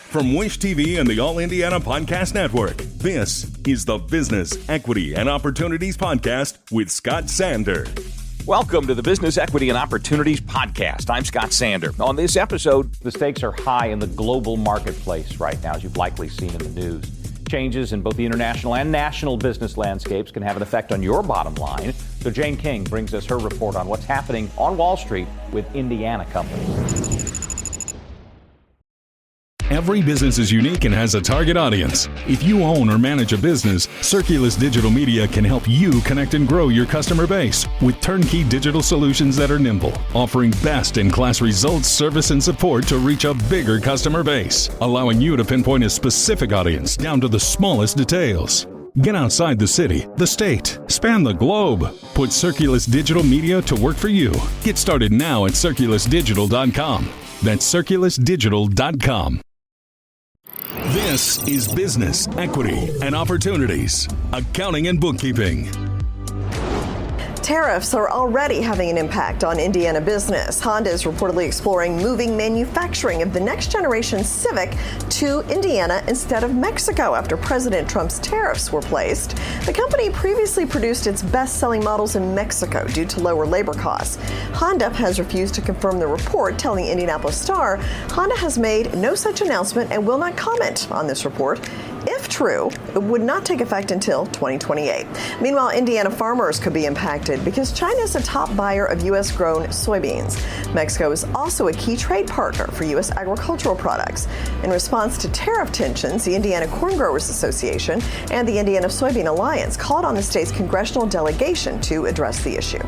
From Wish TV and the All Indiana Podcast Network, this is the Business, Equity, and Opportunities Podcast with Scott Sander. Welcome to the Business, Equity, and Opportunities Podcast. I'm Scott Sander. On this episode, the stakes are high in the global marketplace right now, as you've likely seen in the news. Changes in both the international and national business landscapes can have an effect on your bottom line. So Jane King brings us her report on what's happening on Wall Street with Indiana companies. Every business is unique and has a target audience. If you own or manage a business, Circulus Digital Media can help you connect and grow your customer base with turnkey digital solutions that are nimble, offering best-in-class results, service, and support to reach a bigger customer base, allowing you to pinpoint a specific audience down to the smallest details. Get outside the city, the state, span the globe. Put Circulus Digital Media to work for you. Get started now at circulusdigital.com. That's circulusdigital.com. This is Business, Equity, and Opportunities, Accounting and Bookkeeping. Tariffs are already having an impact on Indiana business. Honda is reportedly exploring moving manufacturing of the next generation Civic to Indiana instead of Mexico after President Trump's tariffs were placed. The company previously produced its best-selling models in Mexico due to lower labor costs. Honda has refused to confirm the report, telling Indianapolis Star Honda has made no such announcement and will not comment on this report. If true, it would not take effect until 2028. Meanwhile, Indiana farmers could be impacted because China is a top buyer of U.S.-grown soybeans. Mexico is also a key trade partner for U.S. agricultural products. In response to tariff tensions, the Indiana Corn Growers Association and the Indiana Soybean Alliance called on the state's congressional delegation to address the issue.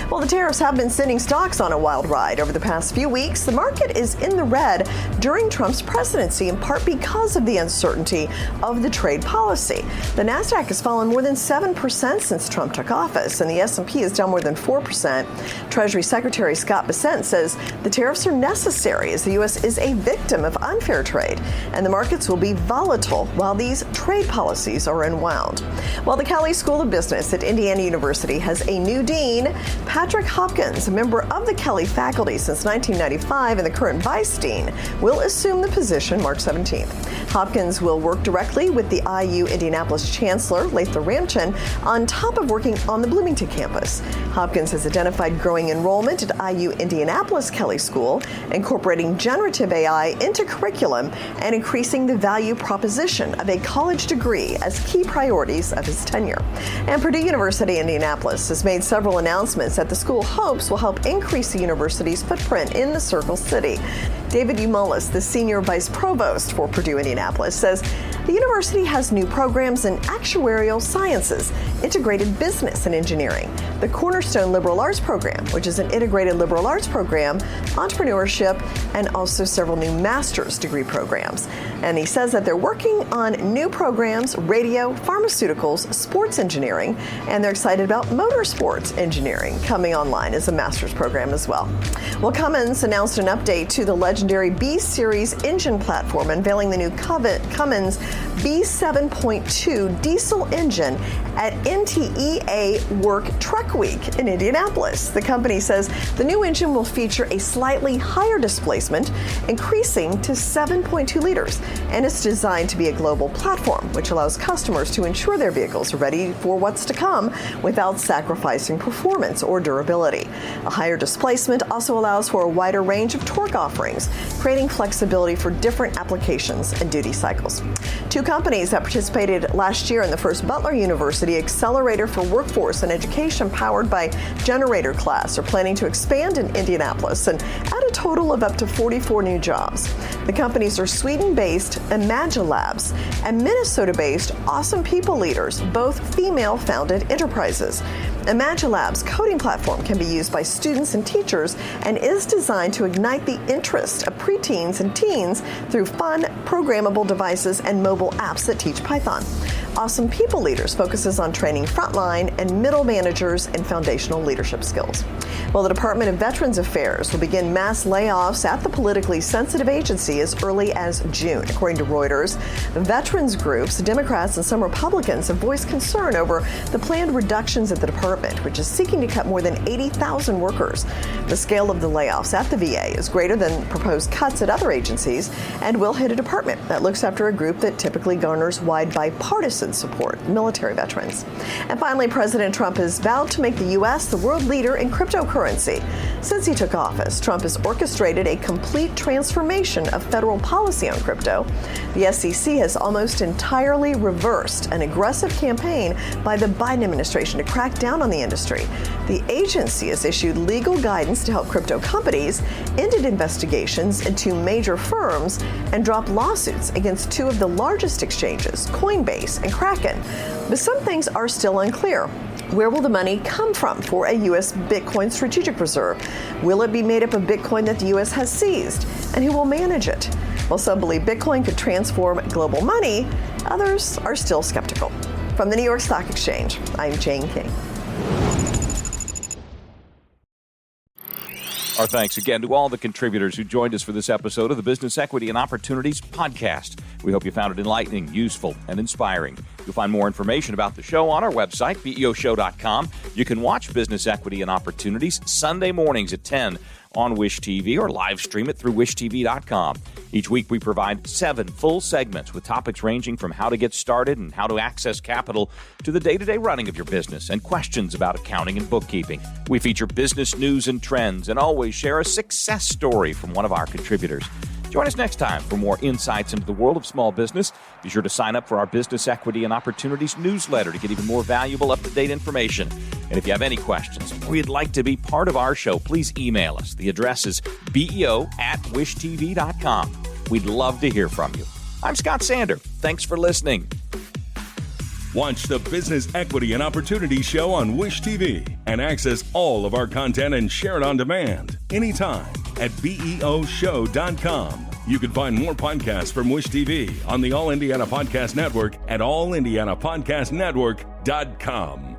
While the tariffs have been sending stocks on a wild ride over the past few weeks, the market is in the red during Trump's presidency, in part because of the uncertainty of the trade policy. The NASDAQ has fallen more than 7% since Trump took office, and the S&P is down more than 4%. Treasury Secretary Scott Bessent says the tariffs are necessary as the U.S. is a victim of unfair trade, and the markets will be volatile while these trade policies are unwound. While the Kelley School of Business at Indiana University has a new dean, Patrick Hopkins, a member of the Kelley faculty since 1995 and the current vice dean, will assume the position March 17th. Hopkins will work directly with the IU Indianapolis Chancellor, Latha Ramchan, on top of working on the Bloomington campus. Hopkins has identified growing enrollment at IU Indianapolis Kelley School, incorporating generative AI into curriculum, and increasing the value proposition of a college degree as key priorities of his tenure. And Purdue University Indianapolis has made several announcements that the school hopes will help increase the university's footprint in the Circle City. David Umullis, the senior vice provost for Purdue Indianapolis, says the university has new programs in actuarial sciences, integrated business and engineering, the Cornerstone Liberal Arts Program, which is an integrated liberal arts program, entrepreneurship, and also several new master's degree programs. And he says that they're working on new programs, radio, pharmaceuticals, sports engineering, and they're excited about motorsports engineering coming online as a master's program as well. Well, Cummins announced an update to the legendary B-Series engine platform, unveiling the new Cummins B7.2 diesel engine at NTEA Work Truck Week in Indianapolis. The company says the new engine will feature a slightly higher displacement, increasing to 7.2 liters, and it's designed to be a global platform, which allows customers to ensure their vehicles are ready for what's to come without sacrificing performance or durability. A higher displacement also allows for a wider range of torque offerings, creating flexibility for different applications and duty cycles. Two companies that participated last year in the first Butler University Accelerator for Workforce and Education powered by Generator Class are planning to expand in Indianapolis and add a total of up to 44 new jobs. The companies are Sweden-based Imagilabs and Minnesota-based Awesome People Leaders, both female-founded enterprises. Imagilab's coding platform can be used by students and teachers and is designed to ignite the interest of preteens and teens through fun, programmable devices and mobile apps that teach Python. Awesome People Leaders focuses on training frontline and middle managers in foundational leadership skills. Well, the Department of Veterans Affairs will begin mass layoffs at the politically sensitive agency as early as June. According to Reuters, veterans groups, Democrats, and some Republicans have voiced concern over the planned reductions at the department, which is seeking to cut more than 80,000 workers. The scale of the layoffs at the VA is greater than proposed cuts at other agencies and will hit a department that looks after a group that typically garners wide bipartisan support, military veterans. And finally, President Trump has vowed to make the U.S. the world leader in cryptocurrency. Since he took office, Trump has orchestrated a complete transformation of federal policy on crypto. The SEC has almost entirely reversed an aggressive campaign by the Biden administration to crack down on the industry. The agency has issued legal guidance to help crypto companies, ended investigations into major firms, and dropped lawsuits against two of the largest exchanges, Coinbase and Kraken. But some things are still unclear. Where will the money come from for a U.S. Bitcoin strategic reserve? Will it be made up of Bitcoin that the U.S. has seized? And who will manage it? While some believe Bitcoin could transform global money, others are still skeptical. From the New York Stock Exchange, I'm Jane King. Our thanks again to all the contributors who joined us for this episode of the Business Equity and Opportunities Podcast. We hope you found it enlightening, useful, and inspiring. You'll find more information about the show on our website, BEOshow.com. You can watch Business Equity and Opportunities Sunday mornings at 10 on Wish TV or live stream it through wishtv.com. Each week we provide 7 full segments with topics ranging from how to get started and how to access capital to the day-to-day running of your business and questions about accounting and bookkeeping. We feature business news and trends and always share a success story from one of our contributors. Join us next time for more insights into the world of small business. Be sure to sign up for our Business Equity and Opportunities newsletter to get even more valuable, up-to-date information. And if you have any questions or you'd like to be part of our show, please email us. The address is beo@wishtv.com. We'd love to hear from you. I'm Scott Sander. Thanks for listening. Watch the Business Equity and Opportunity Show on Wish TV and access all of our content and share it on demand anytime at BEOshow.com. You can find more podcasts from Wish TV on the All Indiana Podcast Network at allindianapodcastnetwork.com.